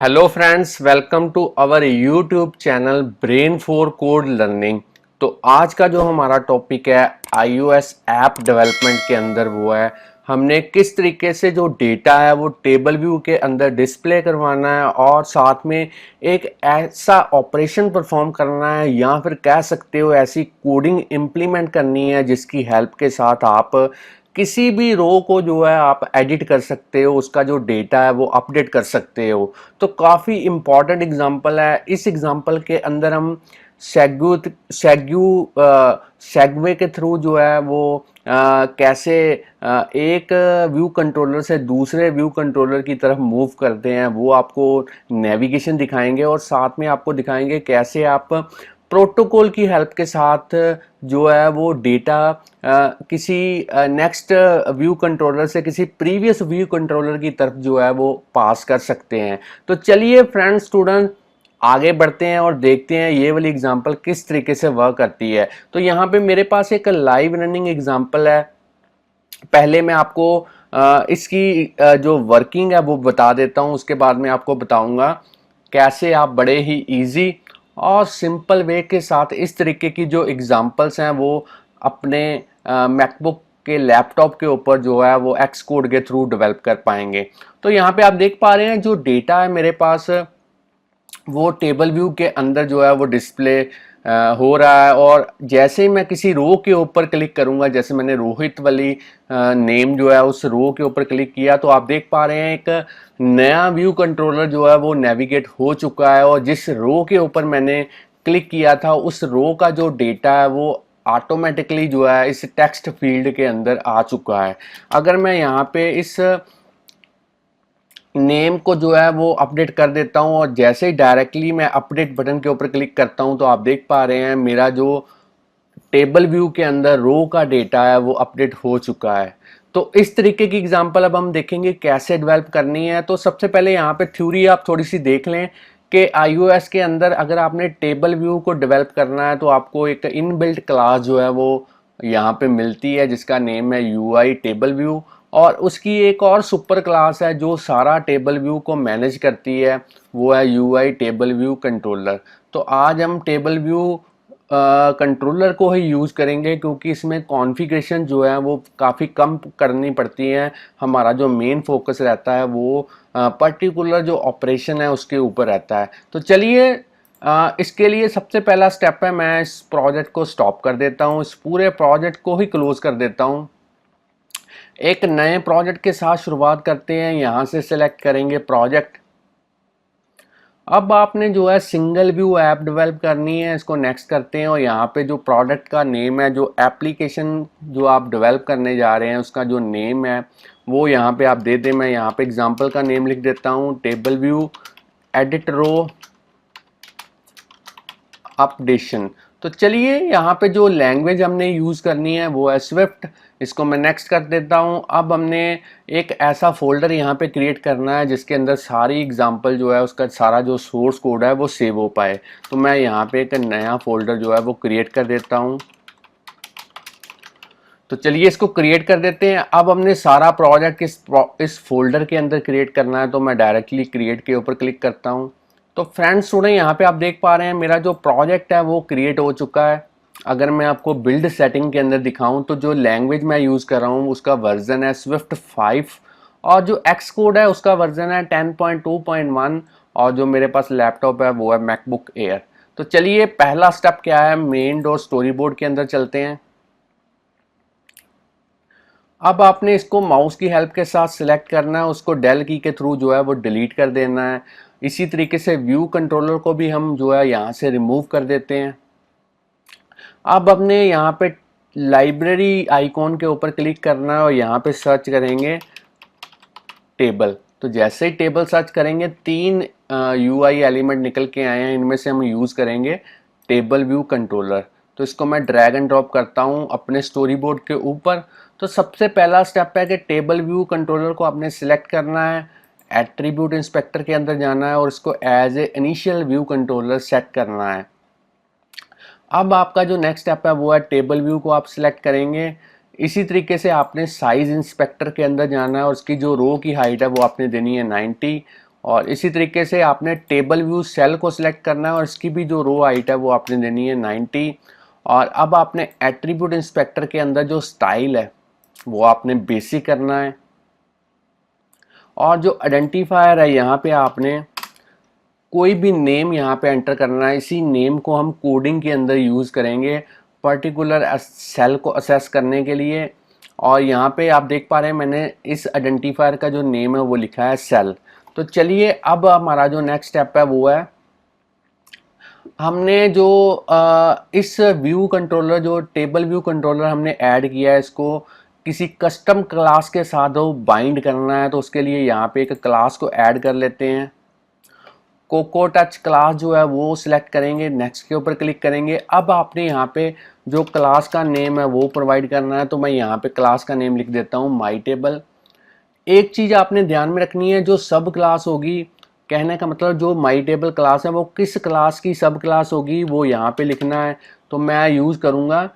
Hello friends, welcome to our YouTube channel Brain for Code Learning. तो आज का जो हमारा टॉपिक है iOS ऐप डेवलपमेंट के अंदर वो है हमने किस तरीके से जो डेटा है वो टेबल व्यू के अंदर डिस्प्ले करवाना है और साथ में एक ऐसा ऑपरेशन परफॉर्म करना है या फिर कह सकते हो ऐसी कोडिंग इम्प्लीमेंट करनी है जिसकी हेल्प के साथ आप किसी भी रो को जो है आप एडिट कर सकते हो, उसका जो डेटा है वो अपडेट कर सकते हो। तो काफ़ी इम्पॉर्टेंट एग्जांपल है। इस एग्जांपल के अंदर हम सेग्यू सेग्यू सेगवे के थ्रू जो है वो कैसे एक व्यू कंट्रोलर से दूसरे व्यू कंट्रोलर की तरफ मूव करते हैं वो आपको नेविगेशन दिखाएंगे और साथ में आपको दिखाएंगे कैसे आप प्रोटोकॉल की हेल्प के साथ जो है वो डेटा किसी नेक्स्ट व्यू कंट्रोलर से किसी प्रीवियस व्यू कंट्रोलर की तरफ जो है वो पास कर सकते हैं। तो चलिए फ्रेंड स्टूडेंट आगे बढ़ते हैं और देखते हैं ये वाली एग्जांपल किस तरीके से वर्क करती है। तो यहाँ पे मेरे पास एक लाइव रनिंग एग्जांपल है। पहले मैं आपको इसकी जो वर्किंग है वो बता देता हूँ, उसके बाद में आपको बताऊंगा कैसे आप बड़े ही इजी और सिंपल वे के साथ इस तरीके की जो एग्जांपल्स हैं वो अपने मैकबुक के लैपटॉप के ऊपर जो है वो एक्स कोड के थ्रू डेवलप कर पाएंगे। तो यहाँ पे आप देख पा रहे हैं जो डेटा है मेरे पास वो टेबल व्यू के अंदर जो है वो डिस्प्ले हो रहा है और जैसे ही मैं किसी रो के ऊपर क्लिक करूंगा, जैसे मैंने रोहित वाली नेम जो है उस रो के ऊपर क्लिक किया तो आप देख पा रहे हैं एक नया व्यू कंट्रोलर जो है वो नेविगेट हो चुका है और जिस रो के ऊपर मैंने क्लिक किया था उस रो का जो डेटा है वो ऑटोमेटिकली जो है इस टेक्स्ट फील्ड के अंदर आ चुका है। अगर मैं यहाँ पे इस नेम को जो है वो अपडेट कर देता हूं और जैसे ही डायरेक्टली मैं अपडेट बटन के ऊपर क्लिक करता हूं तो आप देख पा रहे हैं मेरा जो टेबल व्यू के अंदर रो का डेटा है वो अपडेट हो चुका है। तो इस तरीके की एग्जांपल अब हम देखेंगे कैसे डेवलप करनी है। तो सबसे पहले यहाँ पे थ्योरी आप थोड़ी सी देख लें कि iOS के अंदर अगर आपने टेबल व्यू को डेवलप करना है तो आपको एक इनबिल्ट क्लास जो है वो यहाँ पे मिलती है जिसका नेम है UI टेबल व्यू और उसकी एक और सुपर क्लास है जो सारा टेबल व्यू को मैनेज करती है, वो है UI टेबल व्यू कंट्रोलर। तो आज हम टेबल व्यू कंट्रोलर को ही यूज़ करेंगे क्योंकि इसमें कॉन्फ़िगरेशन जो है वो काफ़ी कम करनी पड़ती है। हमारा जो मेन फोकस रहता है वो पर्टिकुलर जो ऑपरेशन है उसके ऊपर रहता है। तो चलिए इसके लिए सबसे पहला स्टेप है मैं इस प्रोजेक्ट को स्टॉप कर देता हूँ, इस पूरे प्रोजेक्ट को ही क्लोज कर देता हूँ। एक नए प्रोजेक्ट के साथ शुरुआत करते हैं। यहाँ से सिलेक्ट करेंगे प्रोजेक्ट। अब आपने जो है सिंगल व्यू ऐप डेवलप करनी है, इसको नेक्स्ट करते हैं और यहाँ पे जो प्रोडक्ट का नेम है, जो एप्लीकेशन जो आप डेवलप करने जा रहे हैं उसका जो नेम है वो यहाँ पे आप दे दें। मैं यहाँ पे एग्जांपल का नेम लिख देता हूँ, टेबल व्यू एडिट रो अपडेशन। तो चलिए यहाँ पे जो लैंग्वेज हमने यूज़ करनी है वो है स्विफ्ट, इसको मैं नेक्स्ट कर देता हूँ। अब हमने एक ऐसा फोल्डर यहाँ पे क्रिएट करना है जिसके अंदर सारी एग्जांपल जो है उसका सारा जो सोर्स कोड है वो सेव हो पाए। तो मैं यहाँ पे एक नया फोल्डर जो है वो क्रिएट कर देता हूँ। तो चलिए इसको क्रिएट कर देते हैं। अब हमने सारा प्रोजेक्ट इस फोल्डर के अंदर क्रिएट करना है तो मैं डायरेक्टली क्रिएट के ऊपर क्लिक करता हूँ। तो फ्रेंड्स सुने, यहाँ पे आप देख पा रहे हैं मेरा जो प्रोजेक्ट है वो क्रिएट हो चुका है। अगर मैं आपको बिल्ड सेटिंग के अंदर दिखाऊं तो जो लैंग्वेज मैं यूज़ कर रहा हूँ उसका वर्जन है स्विफ्ट 5 और जो एक्स कोड है उसका वर्जन है 10.2.1 और जो मेरे पास लैपटॉप है वो है मैकबुक एयर। तो चलिए पहला स्टेप क्या है, मेन डॉट स्टोरी बोर्ड के अंदर चलते हैं। अब आपने इसको माउस की हेल्प के साथ सिलेक्ट करना है, उसको डेल की के थ्रू जो है वो डिलीट कर देना है। इसी तरीके से व्यू कंट्रोलर को भी हम जो है यहाँ से रिमूव कर देते हैं। अब हमने यहाँ पे लाइब्रेरी आइकॉन के ऊपर क्लिक करना है और यहाँ पे सर्च करेंगे टेबल। तो जैसे ही टेबल सर्च करेंगे 3 UI एलिमेंट निकल के आए हैं, इनमें से हम यूज़ करेंगे टेबल व्यू कंट्रोलर। तो इसको मैं ड्रैग एंड ड्रॉप करता हूँ अपने स्टोरी बोर्ड के ऊपर। तो सबसे पहला स्टेप है कि टेबल व्यू कंट्रोलर को आपने सिलेक्ट करना है, एट्रीब्यूट इंस्पेक्टर के अंदर जाना है और इसको as a initial view controller set करना है। अब आपका जो नेक्स्ट स्टेप है वो है टेबल व्यू को आप सिलेक्ट करेंगे। इसी तरीके से आपने साइज इंस्पेक्टर के अंदर जाना है और उसकी जो रो की हाइट है वो आपने देनी है 90 और इसी तरीके से आपने टेबल व्यू सेल को सिलेक्ट करना है और इसकी भी जो रो हाइट है वो आपने देनी है 90। और अब आपने एट्रीब्यूट इंस्पेक्टर के अंदर जो स्टाइल है वो आपने बेसिक करना है। और जो आइडेंटिफायर है यहाँ पे आपने कोई भी नेम यहाँ पे एंटर करना है। इसी नेम को हम कोडिंग के अंदर यूज़ करेंगे पर्टिकुलर सेल को असेस करने के लिए। और यहाँ पे आप देख पा रहे हैं मैंने इस आइडेंटिफायर का जो नेम है वो लिखा है सेल। तो चलिए अब हमारा जो नेक्स्ट स्टेप है वो है, हमने जो इस व्यू कंट्रोलर, जो टेबल व्यू कंट्रोलर हमने ऐड किया है, इसको किसी कस्टम क्लास के साथ वो बाइंड करना है। तो उसके लिए यहाँ पे एक क्लास को ऐड कर लेते हैं। कोको टच क्लास जो है वो सिलेक्ट करेंगे, नेक्स्ट के ऊपर क्लिक करेंगे। अब आपने यहाँ पे जो क्लास का नेम है वो प्रोवाइड करना है। तो मैं यहाँ पे क्लास का नेम लिख देता हूँ माई टेबल। एक चीज़ आपने ध्यान में रखनी है, जो सब क्लास होगी, कहने का मतलब जो माई टेबल क्लास है वो किस क्लास की सब क्लास होगी वो यहाँ पे लिखना है। तो मैं यूज़ करूँगा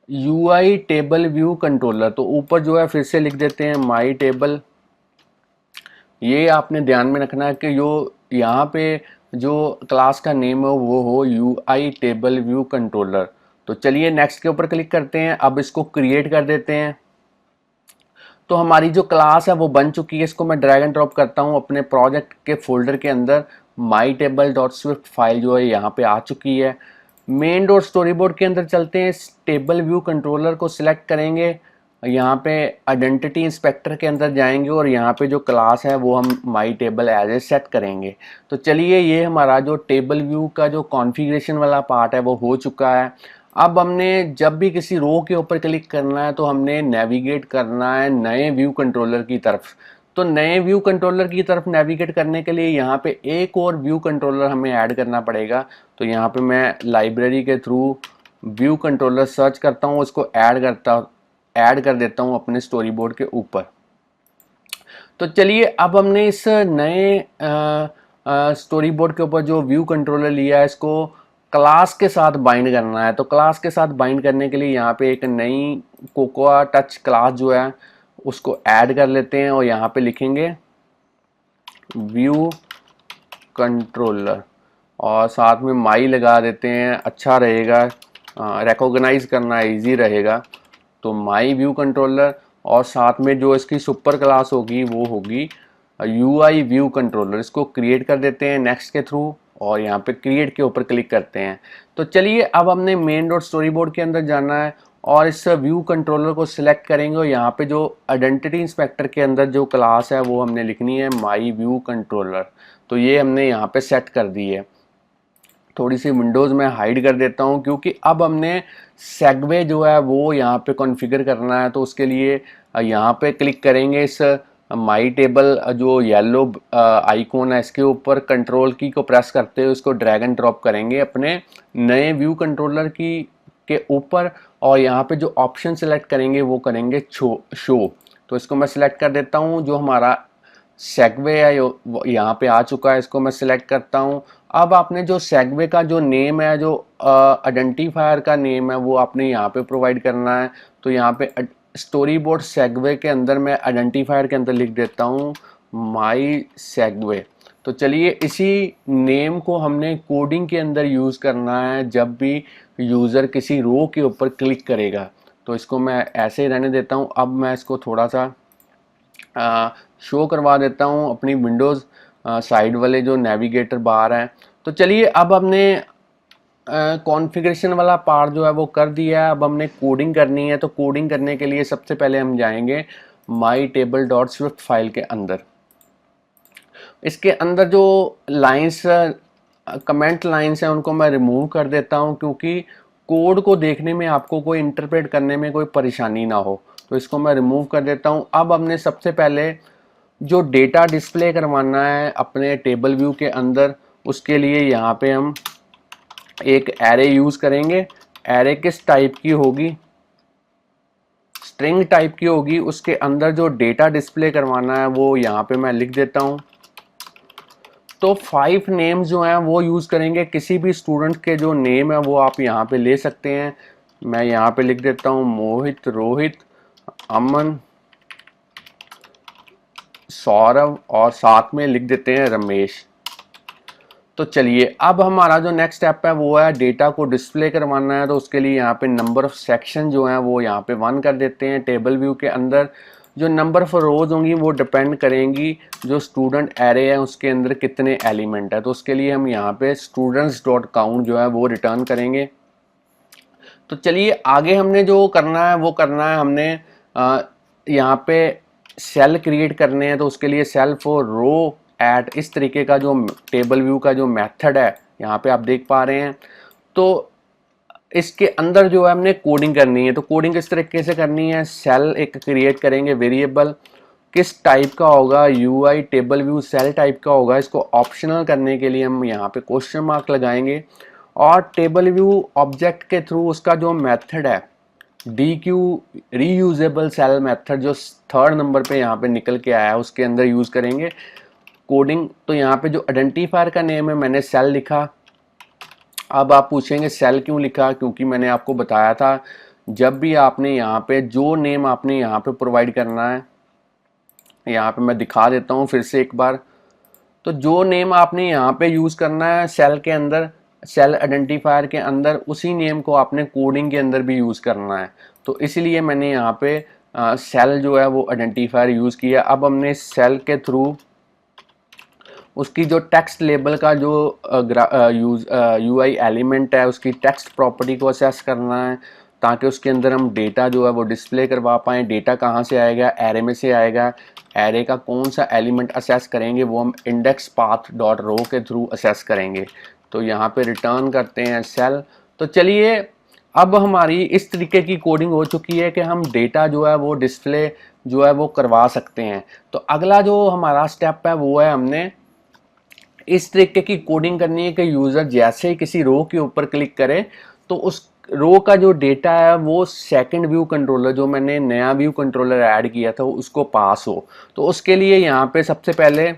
UI टेबल व्यू कंट्रोलर। तो ऊपर जो है फिर से लिख देते हैं माई टेबल। ये आपने ध्यान में रखना है कि जो यहाँ पे जो क्लास का नेम है वो हो UI टेबल व्यू कंट्रोलर। तो चलिए नेक्स्ट के ऊपर क्लिक करते हैं। अब इसको क्रिएट कर देते हैं। तो हमारी जो क्लास है वो बन चुकी है। इसको मैं ड्रैग एंड ड्रॉप करता हूँ अपने प्रोजेक्ट के फोल्डर के अंदर। माई टेबल डॉट स्विफ्ट फाइल जो है यहाँ पे आ चुकी है। मेन डॉट स्टोरी बोर्ड के अंदर चलते हैं। इस टेबल व्यू कंट्रोलर को सिलेक्ट करेंगे, यहाँ पे आइडेंटिटी इंस्पेक्टर के अंदर जाएंगे और यहाँ पे जो क्लास है वो हम my table as a set करेंगे। तो चलिए ये हमारा जो टेबल व्यू का जो कॉन्फ़िगरेशन वाला पार्ट है वो हो चुका है। अब हमने जब भी किसी रो के ऊपर क्लिक करना है तो हमने नेविगेट करना है नए व्यू कंट्रोलर की तरफ। तो नए व्यू कंट्रोलर की तरफ नेविगेट करने के लिए यहाँ पे एक और व्यू कंट्रोलर हमें ऐड करना पड़ेगा। तो यहाँ पे मैं लाइब्रेरी के थ्रू व्यू कंट्रोलर सर्च करता हूँ, उसको ऐड कर देता हूँ अपने स्टोरी बोर्ड के ऊपर। तो चलिए अब हमने इस नए स्टोरी बोर्ड के ऊपर जो व्यू कंट्रोलर लिया है इसको क्लास के साथ बाइंड करना है। तो क्लास के साथ बाइंड करने के लिए यहाँ पे एक नई कोकोआ टच क्लास जो है उसको ऐड कर लेते हैं और यहाँ पे लिखेंगे व्यू कंट्रोलर और साथ में माई लगा देते हैं, अच्छा रहेगा, रिकॉग्नाइज करना इजी रहेगा। तो माई व्यू कंट्रोलर और साथ में जो इसकी सुपर क्लास होगी वो होगी UI व्यू कंट्रोलर। इसको क्रिएट कर देते हैं नेक्स्ट के थ्रू और यहाँ पे क्रिएट के ऊपर क्लिक करते हैं। तो चलिए अब हमने मेन डॉट स्टोरी बोर्ड के अंदर जाना है और इस व्यू कंट्रोलर को सिलेक्ट करेंगे और यहाँ पे जो आइडेंटिटी इंस्पेक्टर के अंदर जो क्लास है वो हमने लिखनी है माई व्यू कंट्रोलर। तो ये हमने यहाँ पे सेट कर दी है। थोड़ी सी विंडोज़ में हाइड कर देता हूँ क्योंकि अब हमने सेगवे जो है वो यहाँ पे कॉन्फ़िगर करना है। तो उसके लिए यहाँ पे क्लिक करेंगे, इस माई टेबल जो येलो आइकॉन है इसके ऊपर कंट्रोल की को प्रेस करते हुए उसको ड्रैग एंड ड्रॉप करेंगे अपने नए व्यू कंट्रोलर की के ऊपर और यहाँ पे जो ऑप्शन सेलेक्ट करेंगे वो करेंगे शो। तो इसको मैं सिलेक्ट कर देता हूँ। जो हमारा सेगवे है यहाँ पे आ चुका है, इसको मैं सिलेक्ट करता हूँ। अब आपने जो सेगवे का जो नेम है, जो आइडेंटिफायर का नेम है वो आपने यहाँ पे प्रोवाइड करना है। तो यहाँ पे स्टोरी बोर्ड सेगवे के अंदर मैं आइडेंटिफायर के अंदर लिख देता हूँ माई सेगवे। तो चलिए इसी नेम को हमने कोडिंग के अंदर यूज़ करना है जब भी यूज़र किसी रो के ऊपर क्लिक करेगा। तो इसको मैं ऐसे ही रहने देता हूँ। अब मैं इसको थोड़ा सा शो करवा देता हूँ अपनी विंडोज़ साइड वाले जो नेविगेटर बार हैं। तो चलिए अब हमने कॉन्फ़िगरेशन वाला पार्ट जो है वो कर दिया है। अब हमने कोडिंग करनी है। तो कोडिंग करने के लिए सबसे पहले हम जाएंगे माई टेबल डॉट स्विफ्ट फाइल के अंदर। इसके अंदर जो लाइंस कमेंट लाइंस हैं उनको मैं रिमूव कर देता हूँ क्योंकि कोड को देखने में आपको कोई इंटरप्रेट करने में कोई परेशानी ना हो। तो इसको मैं रिमूव कर देता हूँ। अब हमने सबसे पहले जो डेटा डिस्प्ले करवाना है अपने टेबल व्यू के अंदर, उसके लिए यहाँ पे हम एक एरे यूज़ करेंगे। एरे किस टाइप की होगी? स्ट्रिंग टाइप की होगी। उसके अंदर जो डेटा डिस्प्ले करवाना है वो यहाँ पे मैं लिख देता हूँ। तो 5 नेम्स जो हैं वो यूज़ करेंगे। किसी भी स्टूडेंट के जो नेम है वो आप यहाँ पे ले सकते हैं। मैं यहाँ पे लिख देता हूँ मोहित, रोहित, अमन, सौरभ और साथ में लिख देते हैं रमेश। तो चलिए अब हमारा जो नेक्स्ट स्टेप है वो है डेटा को डिस्प्ले करवाना है। तो उसके लिए यहाँ पे नंबर ऑफ सेक्शन जो है वो यहाँ पे 1 कर देते हैं। टेबल व्यू के अंदर जो नंबर ऑफ रोज होंगी वो डिपेंड करेंगी जो स्टूडेंट एरे है उसके अंदर कितने एलिमेंट है। तो उसके लिए हम यहाँ पे स्टूडेंट्स डॉट काउंट जो है वो रिटर्न करेंगे। तो चलिए आगे हमने जो करना है वो करना है, हमने यहाँ पे सेल क्रिएट करने हैं। तो उसके लिए सेल फॉर रो एट इस तरीके का जो टेबल व्यू का जो मेथड है यहाँ पे आप देख पा रहे हैं। तो इसके अंदर जो है हमने कोडिंग करनी है। तो कोडिंग किस तरीके से करनी है, सेल एक क्रिएट करेंगे वेरिएबल, किस टाइप का होगा, UI table view cell type का होगा। इसको ऑप्शनल करने के लिए हम यहाँ पे क्वेश्चन मार्क लगाएंगे और टेबल व्यू ऑब्जेक्ट के थ्रू उसका जो मेथड है DQ रीयूजेबल सेल मेथड जो 3rd नंबर पे यहाँ पे निकल के आया है उसके अंदर यूज करेंगे कोडिंग। तो यहाँ पे जो आइडेंटिफायर का नेम है मैंने सेल लिखा। अब आप पूछेंगे सेल क्यों लिखा, क्योंकि मैंने आपको बताया था जब भी आपने यहाँ पे जो नेम आपने यहाँ पे प्रोवाइड करना है, यहाँ पे मैं दिखा देता हूँ फिर से एक बार। तो जो नेम आपने यहाँ पे यूज करना है सेल के अंदर, सेल आइडेंटिफायर के अंदर, उसी नेम को आपने कोडिंग के अंदर भी यूज करना है। तो इसलिए मैंने यहाँ पे सेल जो है वो आइडेंटिफायर यूज किया। अब हमने सेल के थ्रू उसकी जो टेक्स्ट लेबल का जो यूआई एलिमेंट है उसकी टेक्स्ट प्रॉपर्टी को असेस करना है ताकि उसके अंदर हम डेटा जो है वो डिस्प्ले करवा पाएँ। डेटा कहाँ से आएगा, एरे में से आएगा। एरे का कौन सा एलिमेंट असेस करेंगे वो हम इंडेक्स पाथ डॉट रो के थ्रू असेस करेंगे। तो यहाँ पे रिटर्न करते हैं सेल। तो चलिए अब हमारी इस तरीके की कोडिंग हो चुकी है कि हम डेटा जो है वो डिस्प्ले जो है वो करवा सकते हैं। तो अगला जो हमारा स्टेप है वो है हमने इस तरीके की कोडिंग करनी है कि यूज़र जैसे ही किसी रो के ऊपर क्लिक करे तो उस रो का जो डेटा है वो सेकंड व्यू कंट्रोलर जो मैंने नया व्यू कंट्रोलर ऐड किया था उसको पास हो। तो उसके लिए यहाँ पे सबसे पहले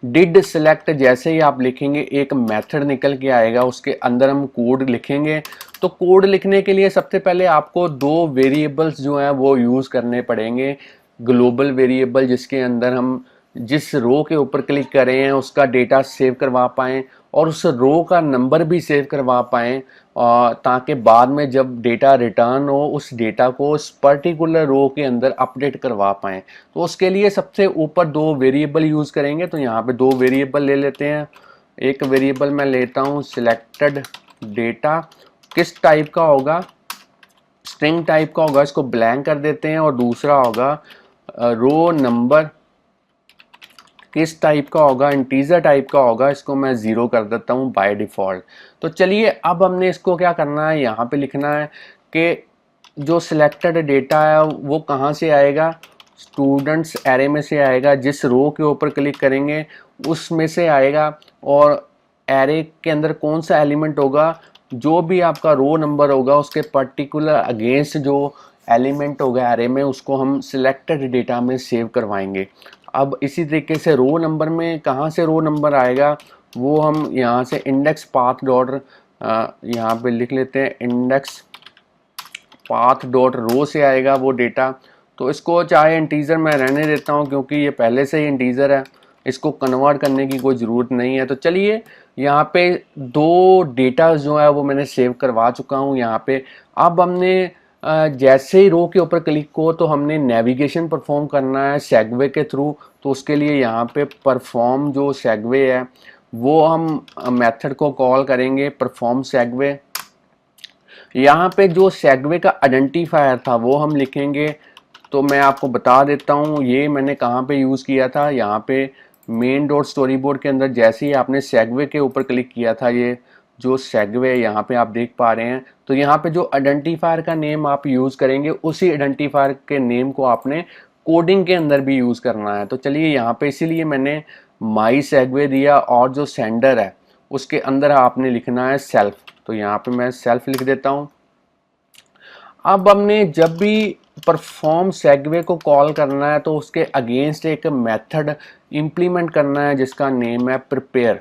डिड सेलेक्ट जैसे ही आप लिखेंगे एक मेथड निकल के आएगा, उसके अंदर हम कोड लिखेंगे। तो कोड लिखने के लिए सबसे पहले आपको 2 वेरिएबल्स जो हैं वो यूज़ करने पड़ेंगे। ग्लोबल वेरिएबल जिसके अंदर हम जिस रो के ऊपर क्लिक कर रहे हैं उसका डेटा सेव करवा पाएँ और उस रो का नंबर भी सेव करवा पाएँ ताकि बाद में जब डेटा रिटर्न हो उस डेटा को उस पर्टिकुलर रो के अंदर अपडेट करवा पाएँ। तो उसके लिए सबसे ऊपर 2 वेरिएबल यूज़ करेंगे। तो यहाँ पे 2 वेरिएबल ले लेते हैं। एक वेरिएबल मैं लेता हूँ सिलेक्टेड डेटा, किस टाइप का होगा, स्ट्रिंग टाइप का होगा, इसको ब्लैंक कर देते हैं। और दूसरा होगा रो नंबर, किस टाइप का होगा, इंटीजर टाइप का होगा, इसको मैं 0 कर देता हूँ बाय डिफ़ॉल्ट। तो चलिए अब हमने इसको क्या करना है, यहाँ पे लिखना है कि जो सिलेक्टेड डेटा है वो कहाँ से आएगा, स्टूडेंट्स एरे में से आएगा। जिस रो के ऊपर क्लिक करेंगे उसमें से आएगा और एरे के अंदर कौन सा एलिमेंट होगा, जो भी आपका रो नंबर होगा उसके पर्टिकुलर अगेंस्ट जो एलिमेंट होगा एरे में उसको हम सिलेक्टेड डेटा में सेव करवाएंगे। अब इसी तरीके से रो नंबर में कहाँ से रो नंबर आएगा वो हम यहाँ से इंडेक्स पाथ डॉट यहाँ पे लिख लेते हैं, इंडेक्स पाथ डॉट रो से आएगा वो डेटा। तो इसको चाहे इंटीजर मैं रहने देता हूँ क्योंकि ये पहले से ही इंटीजर है, इसको कन्वर्ट करने की कोई ज़रूरत नहीं है। तो चलिए यहाँ पे 2 डेटा जो है वो मैंने सेव करवा चुका हूँ यहाँ पे। अब हमने जैसे ही रो के ऊपर क्लिक हो तो हमने नेविगेशन परफॉर्म करना है सेगवे के थ्रू। तो उसके लिए यहाँ पे परफॉर्म जो सेगवे है वो हम मेथड को कॉल करेंगे परफॉर्म सेगवे। यहाँ पे जो सेगवे का आइडेंटिफायर था वो हम लिखेंगे। तो मैं आपको बता देता हूँ ये मैंने कहाँ पे यूज़ किया था, यहाँ पे मेन डॉट स्टोरी बोर्ड के अंदर जैसे ही आपने सेगवे के ऊपर क्लिक किया था, ये जो सेगवे यहाँ पे आप देख पा रहे हैं। तो यहाँ पे जो आइडेंटिफायर का नेम आप यूज़ करेंगे उसी आइडेंटिफायर के नेम को आपने कोडिंग के अंदर भी यूज़ करना है। तो चलिए यहाँ पे इसीलिए मैंने माई सेगवे दिया और जो सेंडर है उसके अंदर आपने लिखना है सेल्फ। तो यहाँ पे मैं सेल्फ लिख देता हूँ। अब हमने जब भी परफॉर्म सेगवे को कॉल करना है तो उसके अगेंस्ट एक मेथड इम्प्लीमेंट करना है जिसका नेम है प्रिपेयर।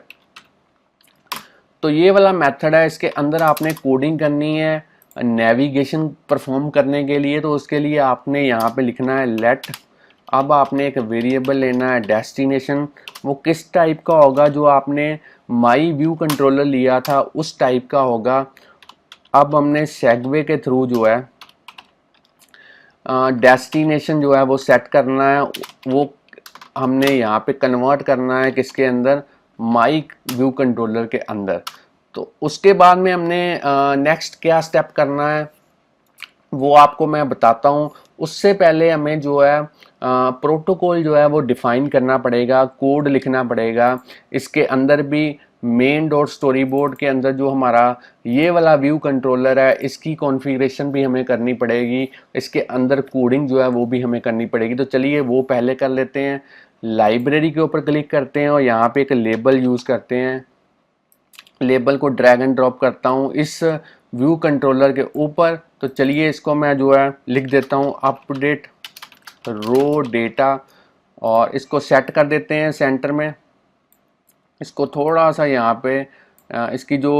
तो ये वाला मेथड है, इसके अंदर आपने कोडिंग करनी है नेविगेशन परफॉर्म करने के लिए। तो उसके लिए आपने यहाँ पे लिखना है लेट अब आपने एक वेरिएबल लेना है डेस्टिनेशन, वो किस टाइप का होगा, जो आपने माई व्यू कंट्रोलर लिया था उस टाइप का होगा। अब हमने सेगवे के थ्रू जो है डेस्टिनेशन जो है वो सेट करना है, वो हमने यहाँ पे कन्वर्ट करना है किसके अंदर, माई व्यू कंट्रोलर के अंदर। तो उसके बाद में हमने नेक्स्ट क्या स्टेप करना है वो आपको मैं बताता हूँ। उससे पहले हमें जो है प्रोटोकॉल जो है वो डिफाइन करना पड़ेगा, कोड लिखना पड़ेगा। इसके अंदर भी मेन डॉट स्टोरी बोर्ड के अंदर जो हमारा ये वाला व्यू कंट्रोलर है इसकी कॉन्फ़िगरेशन भी हमें करनी पड़ेगी, इसके अंदर कोडिंग जो है वो भी हमें करनी पड़ेगी। तो चलिए वो पहले कर लेते हैं। लाइब्रेरी के ऊपर क्लिक करते हैं और यहाँ पे एक लेबल यूज़ करते हैं। लेबल को ड्रैग एंड ड्रॉप करता हूँ इस व्यू कंट्रोलर के ऊपर। तो चलिए इसको मैं जो है लिख देता हूँ अपडेट रो डेटा, और इसको सेट कर देते हैं सेंटर में। इसको थोड़ा सा यहाँ पे इसकी जो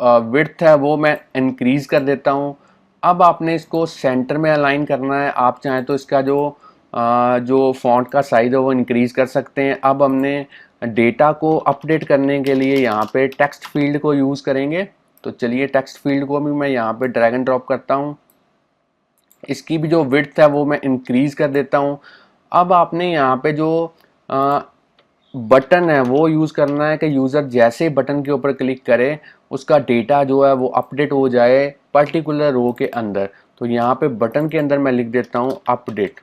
विड्थ है वो मैं इंक्रीज कर देता हूँ। अब आपने इसको सेंटर में अलाइन करना है। आप चाहें तो इसका जो फॉन्ट का साइज है वो इंक्रीज कर सकते हैं। अब हमने डेटा को अपडेट करने के लिए यहाँ पे टेक्स्ट फील्ड को यूज़ करेंगे। तो चलिए टेक्स्ट फील्ड को भी मैं यहाँ पे ड्रैग एंड ड्रॉप करता हूँ। इसकी भी जो विड्थ है वो मैं इंक्रीज कर देता हूँ। अब आपने यहाँ पे जो बटन है वो यूज़ करना है कि यूज़र जैसे बटन के ऊपर क्लिक करे उसका डेटा जो है वो अपडेट हो जाए पर्टिकुलर रो के अंदर। तो यहाँ पे बटन के अंदर मैं लिख देता हूँ अपडेट।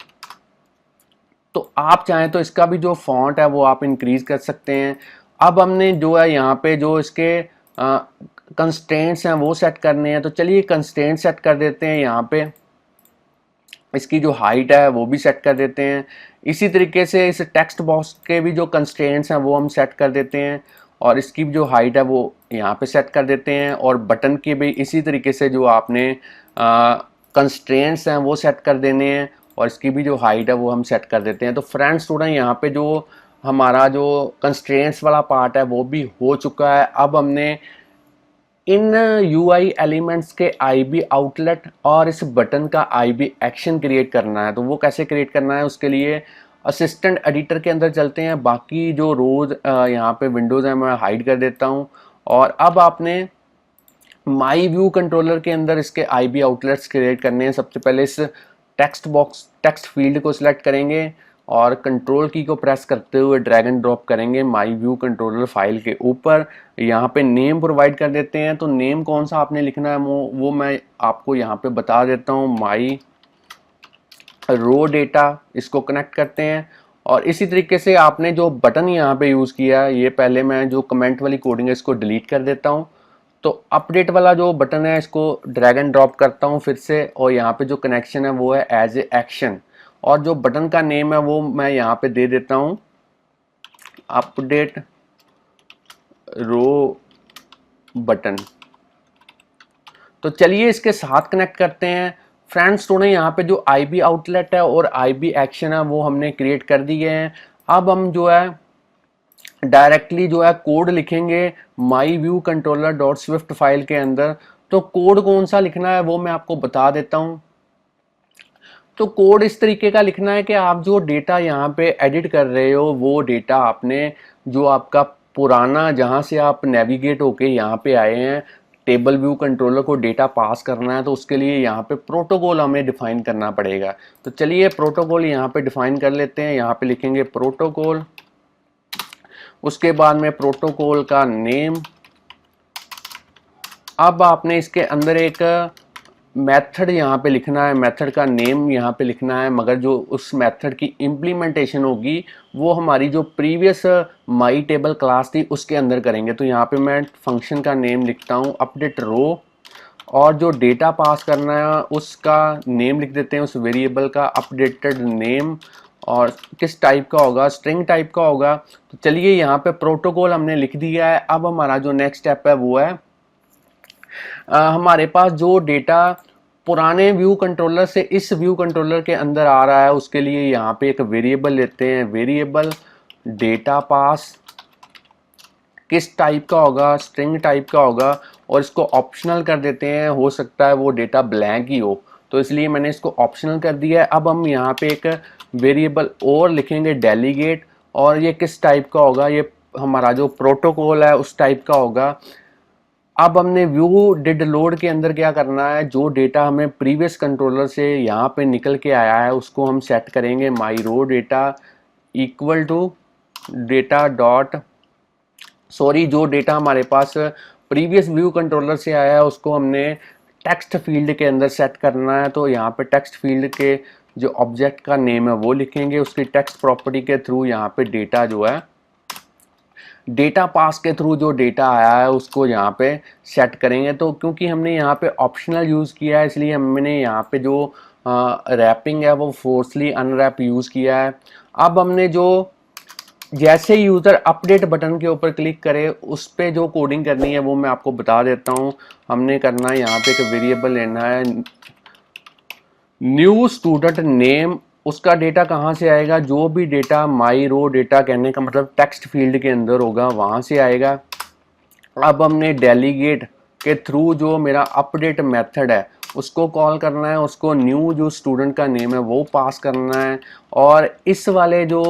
तो आप चाहें तो इसका भी जो फॉन्ट है वो आप इंक्रीज कर सकते हैं। अब हमने जो है यहाँ पे जो इसके कंस्ट्रेंट्स हैं वो सेट करने हैं। तो चलिए कंस्ट्रेंट सेट कर देते हैं। यहाँ पे इसकी जो हाइट है वो भी सेट कर देते हैं। इसी तरीके से इस टेक्स्ट बॉक्स के भी जो कंस्ट्रेंट्स हैं वो हम सेट कर देते हैं, और इसकी जो हाइट है वो यहाँ पे सेट कर देते हैं। और बटन के भी इसी तरीके से जो आपने कंस्ट्रेंट्स हैं वो सेट कर देने हैं, और इसकी भी जो हाइट है वो हम सेट कर देते हैं। तो फ्रेंड्स स्टूडेंट यहाँ पे जो हमारा जो कंस्ट्रेंट्स वाला पार्ट है वो भी हो चुका है। अब हमने इन यूआई एलिमेंट्स के आईबी आउटलेट और इस बटन का आईबी एक्शन क्रिएट करना है। तो वो कैसे क्रिएट करना है उसके लिए असिस्टेंट एडिटर के अंदर चलते हैं। बाकी जो रोज यहाँ पे विंडोज़ है मैं हाइड कर देता हूँ। और अब आपने माई व्यू कंट्रोलर के अंदर इसके आईबी आउटलेट्स क्रिएट करने हैं। सबसे पहले इस टेक्स्ट फील्ड को सिलेक्ट करेंगे और कंट्रोल की को प्रेस करते हुए ड्रैग एंड ड्रॉप करेंगे माई व्यू कंट्रोलर फाइल के ऊपर। यहाँ पे नेम प्रोवाइड कर देते हैं। तो नेम कौन सा आपने लिखना है वो मैं आपको यहाँ पे बता देता हूँ, माई रो डेटा। इसको कनेक्ट करते हैं। और इसी तरीके से आपने जो बटन यहाँ पे यूज़ किया है, ये पहले मैं जो कमेंट वाली कोडिंग है इसको डिलीट कर देता हूँ। तो अपडेट वाला जो बटन है इसको ड्रैग एंड ड्रॉप करता हूँ फिर से, और यहाँ पे जो कनेक्शन है वो है एज ए एक्शन। और जो बटन का नेम है वो मैं यहाँ पे दे देता हूँ अपडेट रो बटन। तो चलिए इसके साथ कनेक्ट करते हैं। फ्रेंड्स स्टूडेंट यहाँ पे जो आईबी आउटलेट है और आईबी एक्शन है वो हमने क्रिएट कर दिए हैं। अब हम जो है डायरेक्टली जो है कोड लिखेंगे my view controller dot Swift file के अंदर। तो कोड कौन सा लिखना है वो मैं आपको बता देता हूँ। तो कोड इस तरीके का लिखना है कि आप जो डेटा यहाँ पे एडिट कर रहे हो वो डेटा आपने जो आपका पुराना जहाँ से आप नेविगेट होके यहाँ पे आए हैं टेबल व्यू कंट्रोलर को डेटा पास करना है। तो उसके लिए यहाँ पे प्रोटोकॉल हमें डिफाइन करना पड़ेगा। तो चलिए प्रोटोकॉल यहाँ पे डिफाइन कर लेते हैं। यहाँ पे लिखेंगे प्रोटोकॉल, उसके बाद में प्रोटोकॉल का नेम। अब आपने इसके अंदर एक मेथड यहाँ पे लिखना है, मेथड का नेम यहाँ पे लिखना है, मगर जो उस मेथड की इम्प्लीमेंटेशन होगी वो हमारी जो प्रीवियस माई टेबल क्लास थी उसके अंदर करेंगे। तो यहाँ पे मैं फंक्शन का नेम लिखता हूँ अपडेट रो, और जो डेटा पास करना है उसका नेम लिख देते हैं उस वेरिएबल का अपडेटेड नेम, और किस टाइप का होगा, स्ट्रिंग टाइप का होगा। तो चलिए यहाँ पे प्रोटोकॉल हमने लिख दिया है। अब हमारा जो नेक्स्ट स्टेप है वो है हमारे पास जो डेटा पुराने व्यू कंट्रोलर से इस व्यू कंट्रोलर के अंदर आ रहा है उसके लिए यहाँ पे एक वेरिएबल लेते हैं। वेरिएबल डेटा पास किस टाइप का होगा, स्ट्रिंग टाइप का होगा, और इसको ऑप्शनल कर देते हैं। हो सकता है वो डेटा ब्लैंक ही हो, तो इसलिए मैंने इसको ऑप्शनल कर दिया है। अब हम यहाँ पे एक वेरिएबल और लिखेंगे डेलीगेट, और ये किस टाइप का होगा, ये हमारा जो प्रोटोकॉल है उस टाइप का होगा। अब हमने व्यू डिड लोड के अंदर क्या करना है, जो डेटा हमें प्रीवियस कंट्रोलर से यहाँ पे निकल के आया है उसको हम सेट करेंगे my row data equal to data dot, sorry, जो डेटा हमारे पास प्रीवियस व्यू कंट्रोलर से आया है उसको हमने टेक्स्ट फील्ड के अंदर सेट करना है। तो यहाँ पे टेक्स्ट फील्ड के जो ऑब्जेक्ट का नेम है वो लिखेंगे, उसकी टेक्स्ट प्रॉपर्टी के थ्रू यहाँ पे डेटा जो है, डेटा पास के थ्रू जो डेटा आया है उसको यहाँ पे सेट करेंगे। तो क्योंकि हमने यहाँ पे ऑप्शनल यूज़ किया है इसलिए हमने यहाँ पे जो रैपिंग है वो फोर्सली अनरैप यूज़ किया है। अब हमने जो जैसे यूज़र अपडेट बटन के ऊपर क्लिक करे उस पर जो कोडिंग करनी है वो मैं आपको बता देता हूँ। हमने करना है यहाँ पे एक वेरिएबल लेना है न्यू स्टूडेंट नेम, उसका डेटा कहाँ से आएगा, जो भी डेटा माई रो डेटा कहने का मतलब टेक्स्ट फील्ड के अंदर होगा वहाँ से आएगा। अब हमने डेलीगेट के थ्रू जो मेरा अपडेट मेथड है उसको कॉल करना है, उसको न्यू जो स्टूडेंट का नेम है वो पास करना है, और इस वाले जो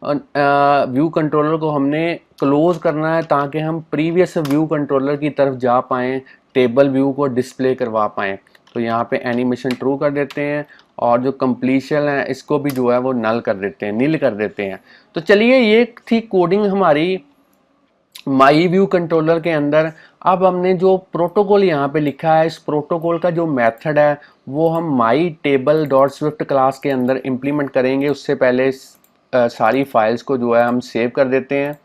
व्यू कंट्रोलर को हमने क्लोज करना है ताकि हम प्रीवियस व्यू कंट्रोलर की तरफ जा पाएँ, टेबल व्यू को डिस्प्ले करवा पाएँ। तो यहाँ पे एनिमेशन ट्रू कर देते हैं और जो कंप्लीशन है इसको भी जो है वो नल कर देते हैं, नील कर देते हैं। तो चलिए ये थी कोडिंग हमारी माई व्यू कंट्रोलर के अंदर। अब हमने जो प्रोटोकॉल यहाँ पे लिखा है, इस प्रोटोकॉल का जो मेथड है वो हम my table dot Swift class के अंदर इम्प्लीमेंट करेंगे। उससे पहले सारी फाइल्स को जो है हम सेव कर देते हैं।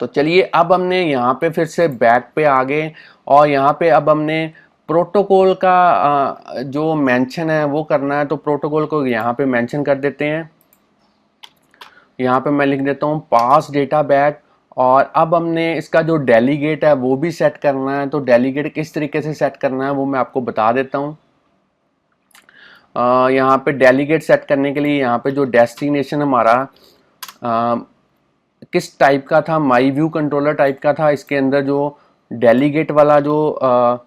तो चलिए अब हमने यहाँ पे फिर से बैक पे आ गए और यहाँ पे अब हमने प्रोटोकॉल का जो मेंशन है वो करना है। तो प्रोटोकॉल को यहाँ पे मेंशन कर देते हैं, यहाँ पे मैं लिख देता हूँ पास डेटा बैक। और अब हमने इसका जो डेलीगेट है वो भी सेट करना है। तो डेलीगेट किस तरीके से सेट करना है वो मैं आपको बता देता हूँ। यहाँ पे डेलीगेट सेट करने के लिए यहाँ पे जो डेस्टिनेशन हमारा किस टाइप का था, माई व्यू कंट्रोलर टाइप का था, इसके अंदर जो डेलीगेट वाला जो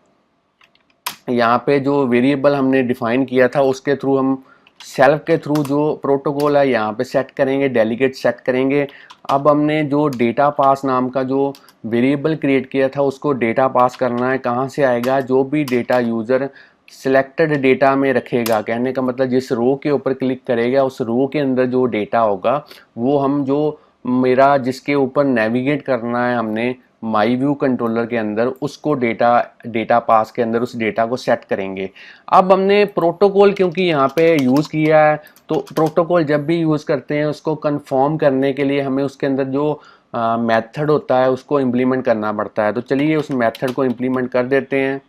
यहाँ पे जो वेरिएबल हमने डिफाइन किया था उसके थ्रू हम सेल्फ के थ्रू जो प्रोटोकॉल है यहाँ पे सेट करेंगे, डेलीगेट सेट करेंगे। अब हमने जो डेटा पास नाम का जो वेरिएबल क्रिएट किया था उसको डेटा पास करना है। कहाँ से आएगा, जो भी डेटा यूज़र सिलेक्टेड डेटा में रखेगा, कहने का मतलब जिस रो के ऊपर क्लिक करेगा उस रो के अंदर जो डेटा होगा वो हम जो मेरा जिसके ऊपर नेविगेट करना है हमने माई व्यू कंट्रोलर के अंदर उसको डेटा पास के अंदर उस डेटा को सेट करेंगे। अब हमने प्रोटोकॉल क्योंकि यहाँ पे यूज़ किया है तो प्रोटोकॉल जब भी यूज़ करते हैं उसको कंफर्म करने के लिए हमें उसके अंदर जो मेथड होता है उसको इम्प्लीमेंट करना पड़ता है। तो चलिए उस मेथड को इम्प्लीमेंट कर देते हैं,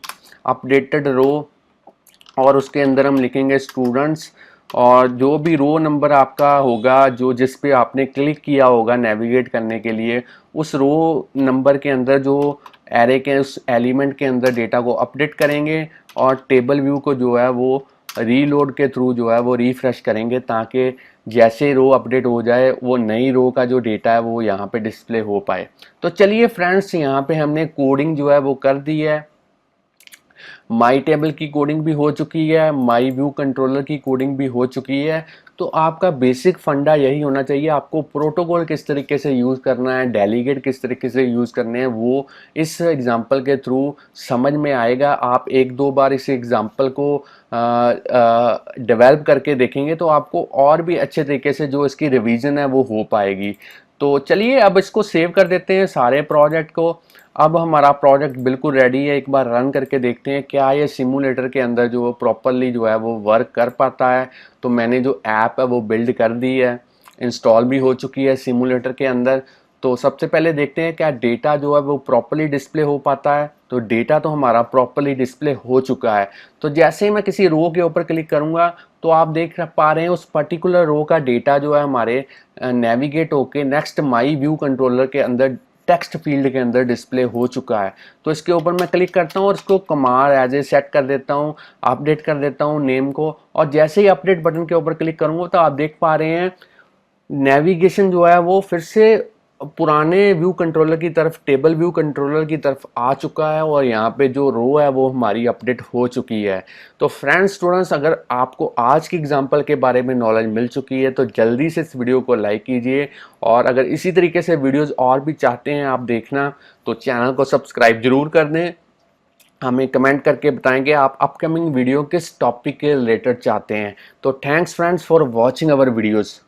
अपडेटेड रो, और उसके अंदर हम लिखेंगे स्टूडेंट्स, और जो भी रो नंबर आपका होगा जो जिस पे आपने क्लिक किया होगा नेविगेट करने के लिए उस रो नंबर के अंदर जो एरे के उस एलिमेंट के अंदर डेटा को अपडेट करेंगे और टेबल व्यू को जो है वो रीलोड के थ्रू जो है वो रिफ्रेश करेंगे ताकि जैसे रो अपडेट हो जाए वो नई रो का जो डेटा है वो यहाँ पे डिस्प्ले हो पाए। तो चलिए फ्रेंड्स यहाँ पे हमने कोडिंग जो है वो कर दी है, माई टेबल की कोडिंग भी हो चुकी है, माई व्यू कंट्रोलर की कोडिंग भी हो चुकी है। तो आपका बेसिक फंडा यही होना चाहिए, आपको प्रोटोकॉल किस तरीके से यूज़ करना है, डेलीगेट किस तरीके से यूज़ करने हैं वो इस एग्जांपल के थ्रू समझ में आएगा। आप एक दो बार इस एग्जांपल को डेवलप करके देखेंगे तो आपको और भी अच्छे तरीके से जो इसकी रिवीजन है वो हो पाएगी। तो चलिए अब इसको सेव कर देते हैं सारे प्रोजेक्ट को। अब हमारा प्रोजेक्ट बिल्कुल रेडी है, एक बार रन करके देखते हैं क्या ये सिमुलेटर के अंदर जो प्रॉपरली जो है वो वर्क कर पाता है। तो मैंने जो ऐप है वो बिल्ड कर दी है, इंस्टॉल भी हो चुकी है सिमुलेटर के अंदर। तो सबसे पहले देखते हैं क्या डेटा जो है वो प्रॉपरली डिस्प्ले हो पाता है। तो डेटा तो हमारा प्रॉपरली डिस्प्ले हो चुका है। तो जैसे ही मैं किसी रो के ऊपर क्लिक करूंगा तो आप देख पा रहे हैं उस पर्टिकुलर रो का डेटा जो है हमारे नेविगेट होके नेक्स्ट माई व्यू कंट्रोलर के अंदर टेक्स्ट फील्ड के अंदर डिस्प्ले हो चुका है। तो इसके ऊपर मैं क्लिक करता हूँ और इसको कमांड एज ए सेट कर देता हूँ, अपडेट कर देता हूँ नेम को, और जैसे ही अपडेट बटन के ऊपर क्लिक करूँगा तो आप देख पा रहे हैं नेविगेशन जो है वो फिर से पुराने व्यू कंट्रोलर की तरफ, टेबल व्यू कंट्रोलर की तरफ आ चुका है और यहाँ पे जो रो है वो हमारी अपडेट हो चुकी है। तो फ्रेंड्स स्टूडेंट्स, अगर आपको आज की एग्जांपल के बारे में नॉलेज मिल चुकी है तो जल्दी से इस वीडियो को लाइक कीजिए, और अगर इसी तरीके से वीडियोस और भी चाहते हैं आप देखना तो चैनल को सब्सक्राइब जरूर कर दें। हमें कमेंट करके बताएं कि आप अपकमिंग वीडियो किस टॉपिक के रिलेटेड चाहते हैं। तो thanks friends for watching our videos.